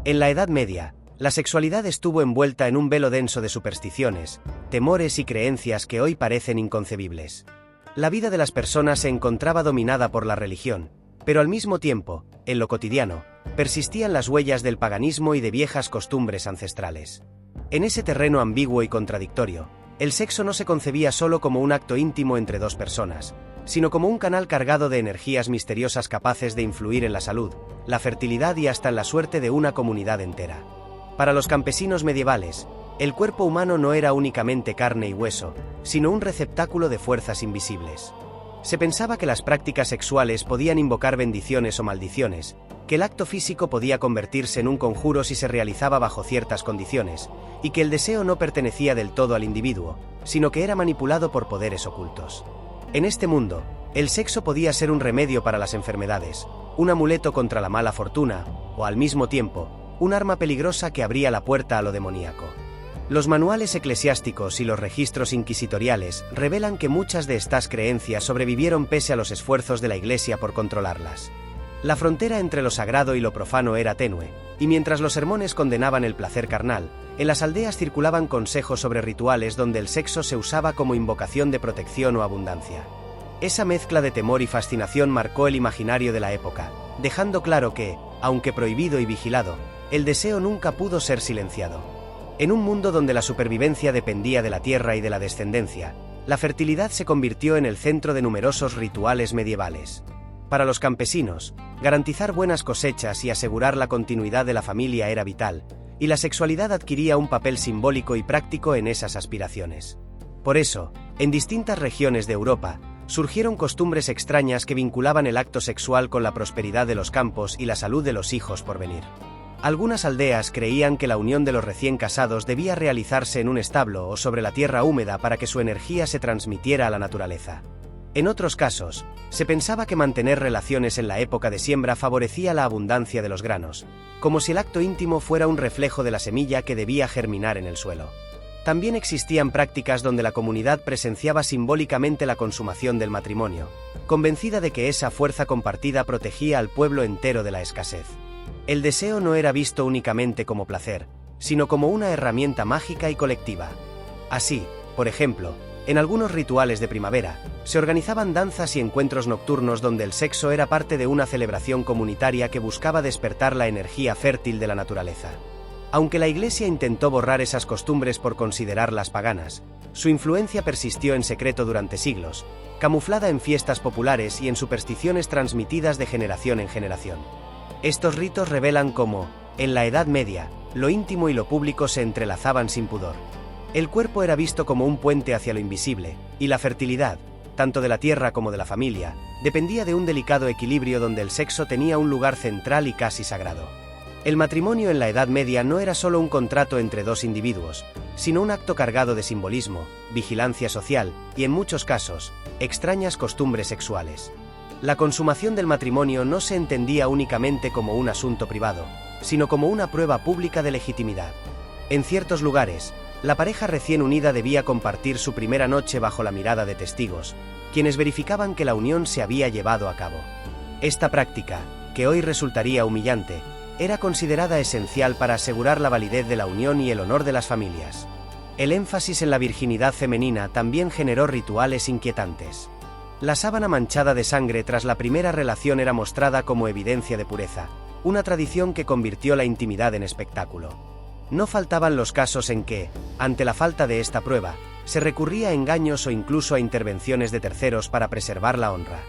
En la Edad Media, la sexualidad estuvo envuelta en un velo denso de supersticiones, temores y creencias que hoy parecen inconcebibles. La vida de las personas se encontraba dominada por la religión, pero al mismo tiempo, en lo cotidiano, persistían las huellas del paganismo y de viejas costumbres ancestrales. En ese terreno ambiguo y contradictorio, el sexo no se concebía solo como un acto íntimo entre dos personas, sino como un canal cargado de energías misteriosas capaces de influir en la salud, la fertilidad y hasta en la suerte de una comunidad entera. Para los campesinos medievales, el cuerpo humano no era únicamente carne y hueso, sino un receptáculo de fuerzas invisibles. Se pensaba que las prácticas sexuales podían invocar bendiciones o maldiciones, que el acto físico podía convertirse en un conjuro si se realizaba bajo ciertas condiciones, y que el deseo no pertenecía del todo al individuo, sino que era manipulado por poderes ocultos. En este mundo, el sexo podía ser un remedio para las enfermedades, un amuleto contra la mala fortuna, o al mismo tiempo, un arma peligrosa que abría la puerta a lo demoníaco. Los manuales eclesiásticos y los registros inquisitoriales revelan que muchas de estas creencias sobrevivieron pese a los esfuerzos de la Iglesia por controlarlas. La frontera entre lo sagrado y lo profano era tenue, y mientras los sermones condenaban el placer carnal, en las aldeas circulaban consejos sobre rituales donde el sexo se usaba como invocación de protección o abundancia. Esa mezcla de temor y fascinación marcó el imaginario de la época, dejando claro que, aunque prohibido y vigilado, el deseo nunca pudo ser silenciado. En un mundo donde la supervivencia dependía de la tierra y de la descendencia, la fertilidad se convirtió en el centro de numerosos rituales medievales. Para los campesinos, garantizar buenas cosechas y asegurar la continuidad de la familia era vital, y la sexualidad adquiría un papel simbólico y práctico en esas aspiraciones. Por eso, en distintas regiones de Europa, surgieron costumbres extrañas que vinculaban el acto sexual con la prosperidad de los campos y la salud de los hijos por venir. Algunas aldeas creían que la unión de los recién casados debía realizarse en un establo o sobre la tierra húmeda para que su energía se transmitiera a la naturaleza. En otros casos, se pensaba que mantener relaciones en la época de siembra favorecía la abundancia de los granos, como si el acto íntimo fuera un reflejo de la semilla que debía germinar en el suelo. También existían prácticas donde la comunidad presenciaba simbólicamente la consumación del matrimonio, convencida de que esa fuerza compartida protegía al pueblo entero de la escasez. El deseo no era visto únicamente como placer, sino como una herramienta mágica y colectiva. Así, por ejemplo, en algunos rituales de primavera, se organizaban danzas y encuentros nocturnos donde el sexo era parte de una celebración comunitaria que buscaba despertar la energía fértil de la naturaleza. Aunque la Iglesia intentó borrar esas costumbres por considerarlas paganas, su influencia persistió en secreto durante siglos, camuflada en fiestas populares y en supersticiones transmitidas de generación en generación. Estos ritos revelan cómo, en la Edad Media, lo íntimo y lo público se entrelazaban sin pudor. El cuerpo era visto como un puente hacia lo invisible, y la fertilidad, tanto de la tierra como de la familia, dependía de un delicado equilibrio donde el sexo tenía un lugar central y casi sagrado. El matrimonio en la Edad Media no era solo un contrato entre dos individuos, sino un acto cargado de simbolismo, vigilancia social y, en muchos casos, extrañas costumbres sexuales. La consumación del matrimonio no se entendía únicamente como un asunto privado, sino como una prueba pública de legitimidad. En ciertos lugares, la pareja recién unida debía compartir su primera noche bajo la mirada de testigos, quienes verificaban que la unión se había llevado a cabo. Esta práctica, que hoy resultaría humillante, era considerada esencial para asegurar la validez de la unión y el honor de las familias. El énfasis en la virginidad femenina también generó rituales inquietantes. La sábana manchada de sangre tras la primera relación era mostrada como evidencia de pureza, una tradición que convirtió la intimidad en espectáculo. No faltaban los casos en que, ante la falta de esta prueba, se recurría a engaños o incluso a intervenciones de terceros para preservar la honra.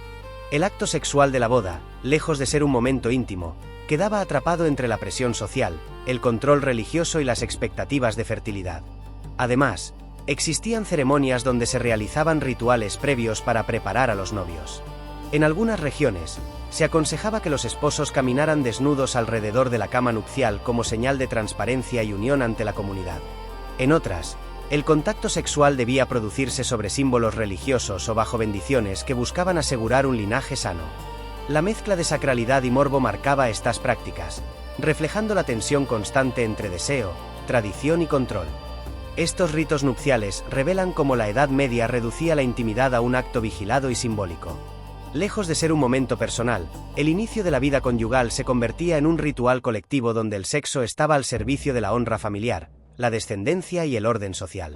El acto sexual de la boda, lejos de ser un momento íntimo, quedaba atrapado entre la presión social, el control religioso y las expectativas de fertilidad. Además, existían ceremonias donde se realizaban rituales previos para preparar a los novios. En algunas regiones, se aconsejaba que los esposos caminaran desnudos alrededor de la cama nupcial como señal de transparencia y unión ante la comunidad. En otras, el contacto sexual debía producirse sobre símbolos religiosos o bajo bendiciones que buscaban asegurar un linaje sano. La mezcla de sacralidad y morbo marcaba estas prácticas, reflejando la tensión constante entre deseo, tradición y control. Estos ritos nupciales revelan cómo la Edad Media reducía la intimidad a un acto vigilado y simbólico. Lejos de ser un momento personal, el inicio de la vida conyugal se convertía en un ritual colectivo donde el sexo estaba al servicio de la honra familiar, la descendencia y el orden social.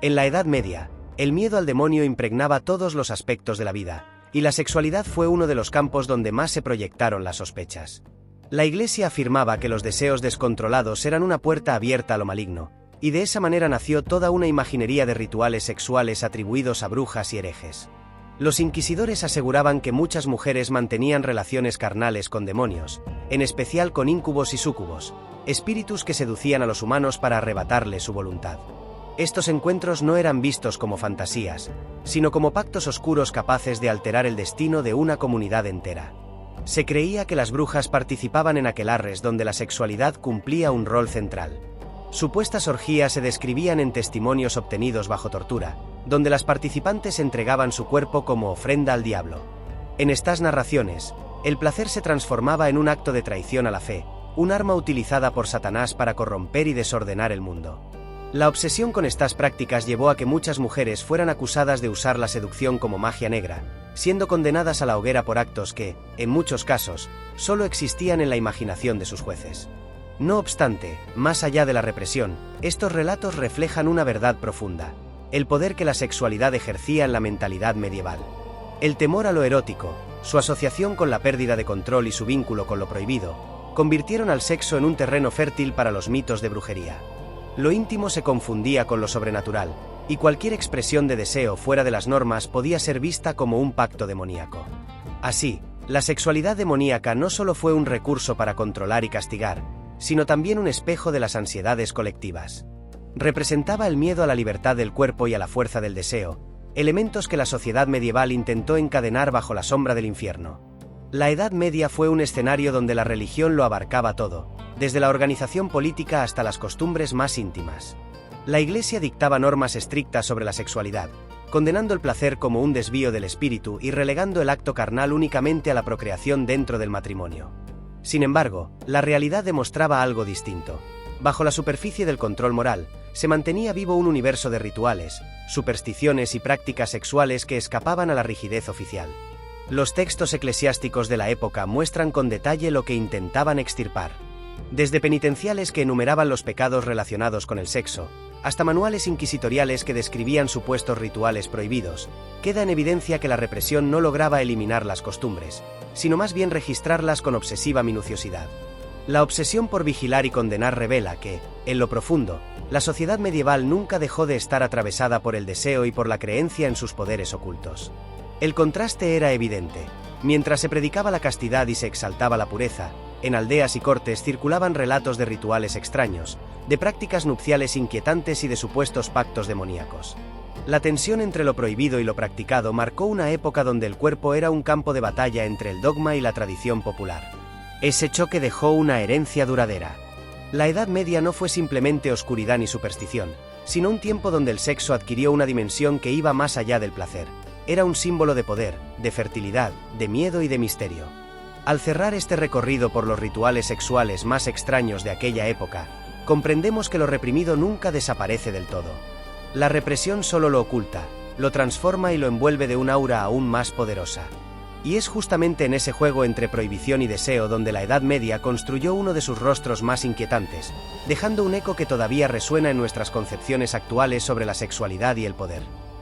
En la Edad Media, el miedo al demonio impregnaba todos los aspectos de la vida, y la sexualidad fue uno de los campos donde más se proyectaron las sospechas. La Iglesia afirmaba que los deseos descontrolados eran una puerta abierta a lo maligno, y de esa manera nació toda una imaginería de rituales sexuales atribuidos a brujas y herejes. Los inquisidores aseguraban que muchas mujeres mantenían relaciones carnales con demonios, en especial con íncubos y súcubos, espíritus que seducían a los humanos para arrebatarles su voluntad. Estos encuentros no eran vistos como fantasías, sino como pactos oscuros capaces de alterar el destino de una comunidad entera. Se creía que las brujas participaban en aquelarres donde la sexualidad cumplía un rol central. Supuestas orgías se describían en testimonios obtenidos bajo tortura, donde las participantes entregaban su cuerpo como ofrenda al diablo. En estas narraciones, el placer se transformaba en un acto de traición a la fe, un arma utilizada por Satanás para corromper y desordenar el mundo. La obsesión con estas prácticas llevó a que muchas mujeres fueran acusadas de usar la seducción como magia negra, siendo condenadas a la hoguera por actos que, en muchos casos, solo existían en la imaginación de sus jueces. No obstante, más allá de la represión, estos relatos reflejan una verdad profunda: el poder que la sexualidad ejercía en la mentalidad medieval. El temor a lo erótico, su asociación con la pérdida de control y su vínculo con lo prohibido, convirtieron al sexo en un terreno fértil para los mitos de brujería. Lo íntimo se confundía con lo sobrenatural, y cualquier expresión de deseo fuera de las normas podía ser vista como un pacto demoníaco. Así, la sexualidad demoníaca no solo fue un recurso para controlar y castigar, sino también un espejo de las ansiedades colectivas. Representaba el miedo a la libertad del cuerpo y a la fuerza del deseo, elementos que la sociedad medieval intentó encadenar bajo la sombra del infierno. La Edad Media fue un escenario donde la religión lo abarcaba todo, desde la organización política hasta las costumbres más íntimas. La Iglesia dictaba normas estrictas sobre la sexualidad, condenando el placer como un desvío del espíritu y relegando el acto carnal únicamente a la procreación dentro del matrimonio. Sin embargo, la realidad demostraba algo distinto. Bajo la superficie del control moral, se mantenía vivo un universo de rituales, supersticiones y prácticas sexuales que escapaban a la rigidez oficial. Los textos eclesiásticos de la época muestran con detalle lo que intentaban extirpar. Desde penitenciales que enumeraban los pecados relacionados con el sexo, hasta manuales inquisitoriales que describían supuestos rituales prohibidos, queda en evidencia que la represión no lograba eliminar las costumbres, sino más bien registrarlas con obsesiva minuciosidad. La obsesión por vigilar y condenar revela que, en lo profundo, la sociedad medieval nunca dejó de estar atravesada por el deseo y por la creencia en sus poderes ocultos. El contraste era evidente. Mientras se predicaba la castidad y se exaltaba la pureza, en aldeas y cortes circulaban relatos de rituales extraños, de prácticas nupciales inquietantes y de supuestos pactos demoníacos. La tensión entre lo prohibido y lo practicado marcó una época donde el cuerpo era un campo de batalla entre el dogma y la tradición popular. Ese choque dejó una herencia duradera. La Edad Media no fue simplemente oscuridad ni superstición, sino un tiempo donde el sexo adquirió una dimensión que iba más allá del placer. Era un símbolo de poder, de fertilidad, de miedo y de misterio. Al cerrar este recorrido por los rituales sexuales más extraños de aquella época, comprendemos que lo reprimido nunca desaparece del todo. La represión solo lo oculta, lo transforma y lo envuelve de un aura aún más poderosa. Y es justamente en ese juego entre prohibición y deseo donde la Edad Media construyó uno de sus rostros más inquietantes, dejando un eco que todavía resuena en nuestras concepciones actuales sobre la sexualidad y el poder.